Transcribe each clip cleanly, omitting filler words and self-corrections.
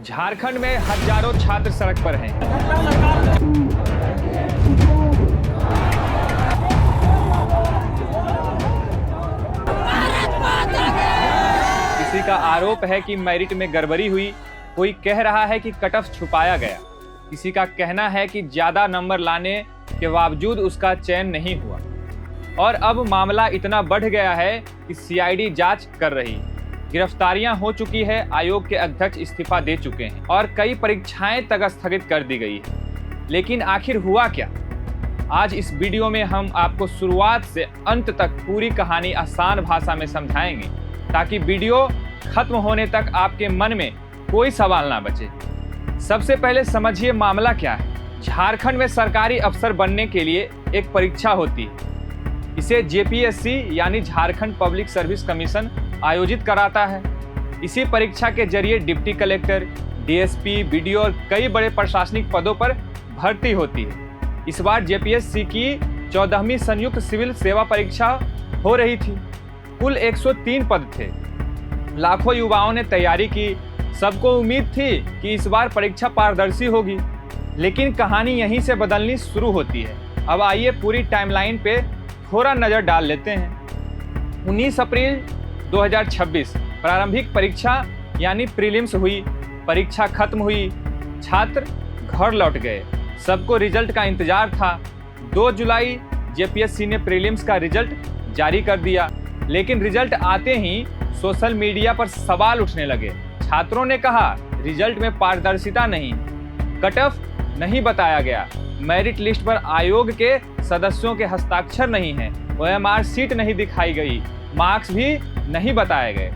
झारखंड में हजारों छात्र सड़क पर हैं। किसी का आरोप है कि मेरिट में गड़बड़ी हुई, कोई कह रहा है कि कट ऑफ छुपाया गया, किसी का कहना है कि ज्यादा नंबर लाने के बावजूद उसका चयन नहीं हुआ। और अब मामला इतना बढ़ गया है कि सीआईडी जांच कर रही है। गिरफ्तारियां हो चुकी है, आयोग के अध्यक्ष इस्तीफा दे चुके हैं और कई परीक्षाएं तक स्थगित कर दी गई है। लेकिन आखिर हुआ क्या? आज इस वीडियो में हम आपको शुरुआत से अंत तक पूरी कहानी आसान भाषा में समझाएंगे, ताकि वीडियो खत्म होने तक आपके मन में कोई सवाल ना बचे। सबसे पहले समझिए मामला क्या है। झारखंड में सरकारी अफसर बनने के लिए एक परीक्षा होती है। इसे जेपीएससी यानी झारखंड पब्लिक सर्विस कमीशन आयोजित कराता है। इसी परीक्षा के जरिए डिप्टी कलेक्टर, डीएसपी, बीडीओ और कई बड़े प्रशासनिक पदों पर भर्ती होती है। इस बार जेपीएससी की 14वीं संयुक्त सिविल सेवा परीक्षा हो रही थी। कुल 103 पद थे। लाखों युवाओं ने तैयारी की। सबको उम्मीद थी कि इस बार परीक्षा पारदर्शी होगी, लेकिन कहानी यहीं से बदलनी शुरू होती है। अब आइए पूरी टाइमलाइन पे थोड़ा नजर डाल लेते हैं। 19 अप्रैल 2026 प्रारंभिक परीक्षा यानी प्रीलिम्स हुई। परीक्षा खत्म हुई, छात्र घर लौट गए। सबको रिजल्ट का इंतजार था। 2 जुलाई जेपीएससी ने प्रीलिम्स का रिजल्ट जारी कर दिया, लेकिन रिजल्ट आते ही सोशल मीडिया पर सवाल उठने लगे। छात्रों ने कहा रिजल्ट में पारदर्शिता नहीं, कट ऑफ नहीं बताया गया, मेरिट लिस्ट पर आयोग के सदस्यों के हस्ताक्षर नहीं है, ओएमआर सीट नहीं दिखाई गई, मार्क्स भी नहीं बताए गए।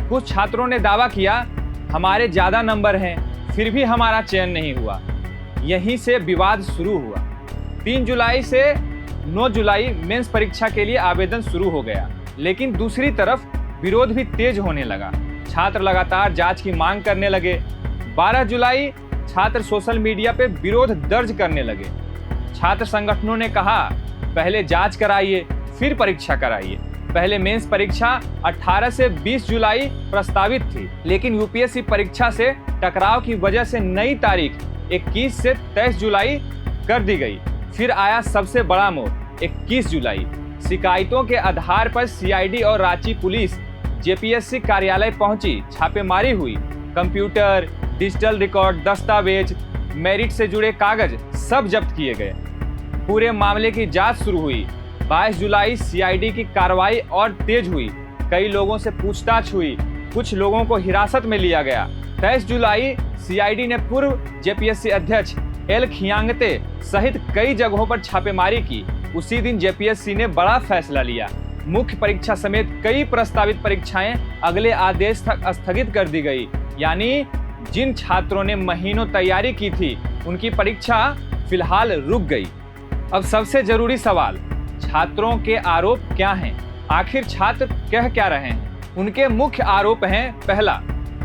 कुछ छात्रों ने दावा किया हमारे ज्यादा नंबर हैं, फिर भी हमारा चयन नहीं हुआ। यहीं से विवाद शुरू हुआ। 3 जुलाई से 9 जुलाई मेंस परीक्षा के लिए आवेदन शुरू हो गया, लेकिन दूसरी तरफ विरोध भी तेज होने लगा। छात्र लगातार जांच की मांग करने लगे। 12 जुलाई छात्र सोशल मीडिया पे विरोध दर्ज करने लगे। छात्र संगठनों ने कहा पहले जांच कराइए, फिर परीक्षा कराइए। पहले मेंस परीक्षा 18 से 20 जुलाई प्रस्तावित थी, लेकिन यूपीएससी परीक्षा से टकराव की वजह से नई तारीख 21 से 23 जुलाई कर दी गई। फिर आया सबसे बड़ा मोड़, 21 जुलाई। शिकायतों के आधार पर सीआईडी और रांची पुलिस जेपीएससी कार्यालय पहुंची, छापेमारी हुई। कंप्यूटर, डिजिटल रिकॉर्ड, दस्तावेज, मेरिट से जुड़े कागज सब जब्त किए गए। पूरे मामले की जांच शुरू हुई। 22 जुलाई सीआईडी की कार्रवाई और तेज हुई। कई लोगों से पूछताछ हुई, कुछ लोगों को हिरासत में लिया गया। 23 जुलाई सीआईडी ने पूर्व जेपीएससी अध्यक्ष एल खियांगते सहित कई जगहों पर छापेमारी की। उसी दिन जेपीएससी ने बड़ा फैसला लिया। मुख्य परीक्षा समेत कई प्रस्तावित परीक्षाएं अगले आदेश तक स्थगित कर दी गई। यानी जिन छात्रों ने महीनों तैयारी की थी, उनकी परीक्षा फिलहाल रुक गई। अब सबसे जरूरी सवाल, छात्रों के आरोप क्या हैं? आखिर छात्र कह क्या रहे हैं? उनके मुख्य आरोप हैं, पहला,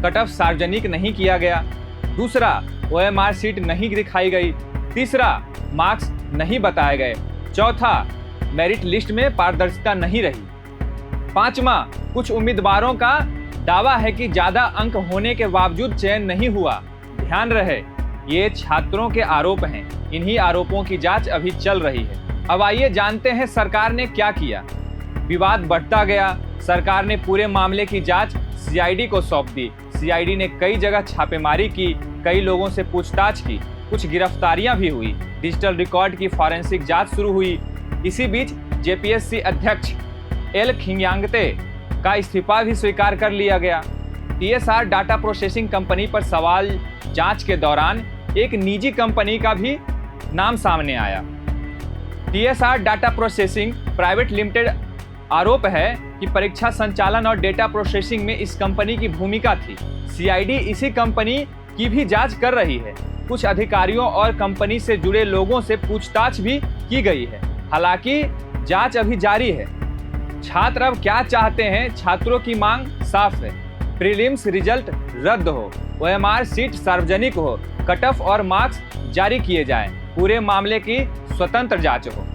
कट ऑफ सार्वजनिक नहीं किया गया। दूसरा, ओएमआर सीट नहीं दिखाई गई। तीसरा, मार्क्स नहीं बताए गए। चौथा, मेरिट लिस्ट में पारदर्शिता नहीं रही। पांचवा, कुछ उम्मीदवारों का दावा है कि ज्यादा अंक होने के बावजूद चयन नहीं हुआ। ध्यान रहे, ये छात्रों के आरोप हैं। इन्हीं आरोपों की जांच अभी चल रही है। अब आइए जानते हैं सरकार ने क्या किया। विवाद बढ़ता गया। सरकार ने पूरे मामले की जांच सीआईडी को सौंप दी। सीआईडी ने कई जगह छापेमारी की, कई लोगों से पूछताछ की, कुछ गिरफ्तारियां भी हुई। डिजिटल रिकॉर्ड की फॉरेंसिक जांच शुरू हुई। इसी बीच जेपीएससी अध्यक्ष एल खियांगते का इस्तीफा भी स्वीकार कर लिया गया। टीएसआर डाटा प्रोसेसिंग कंपनी पर सवाल जांच के दौरान एक निजी कंपनी का भी नाम सामने आया। TSR data processing private limited. आरोप है कि परीक्षा संचालन और डेटा प्रोसेसिंग में इस कंपनी की भूमिका थी। सीआईडी इसी कंपनी की भी जांच कर रही है। कुछ अधिकारियों और कंपनी से जुड़े लोगों से पूछताछ भी की गई है। हालांकि जांच अभी जारी है। छात्र अब क्या चाहते हैं? छात्रों की मांग साफ है। प्रीलिम्स रिजल्ट रद्द हो, ओएमआर सीट सार्वजनिक हो, कट ऑफ और मार्क्स जारी किए जाएं, पूरे मामले की स्वतंत्र जांच हो,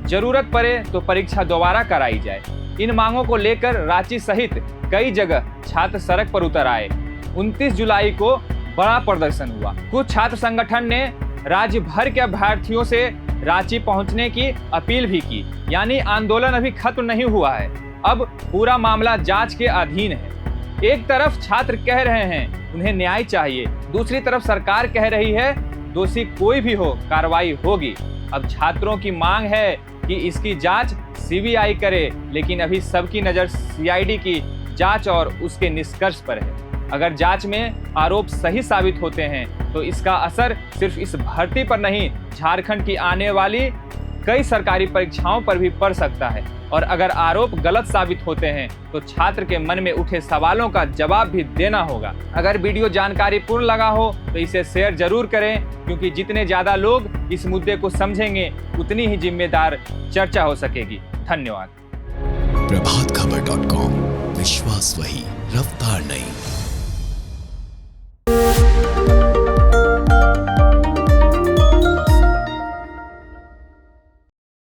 जरूरत पड़े तो परीक्षा दोबारा कराई जाए। इन मांगों को लेकर रांची सहित कई जगह छात्र सड़क पर उतर आए। 29 जुलाई को बड़ा प्रदर्शन हुआ। कुछ छात्र संगठन ने राज्य भर के अभ्यर्थियों से रांची पहुंचने की अपील भी की। यानी आंदोलन अभी खत्म नहीं हुआ है, अब पूरा मामला जांच के अधीन है। एक तरफ छात्र कह रहे हैं उन्हें न्याय चाहिए, दूसरी तरफ सरकार कह रही है दोषी कोई भी हो कार्रवाई होगी। अब छात्रों की मांग है कि इसकी जांच सीबीआई करे, लेकिन अभी सबकी नजर सीआईडी की जांच और उसके निष्कर्ष पर है। अगर जांच में आरोप सही साबित होते हैं तो इसका असर सिर्फ इस भर्ती पर नहीं, झारखंड की आने वाली कई सरकारी परीक्षाओं पर भी पड़ सकता है। और अगर आरोप गलत साबित होते हैं तो छात्र के मन में उठे सवालों का जवाब भी देना होगा। अगर वीडियो जानकारी पूर्ण लगा हो तो इसे शेयर जरूर करें, क्योंकि जितने ज्यादा लोग इस मुद्दे को समझेंगे उतनी ही जिम्मेदार चर्चा हो सकेगी। धन्यवाद। प्रभातखबर.com, विश्वास वही, रफ्तार नहीं।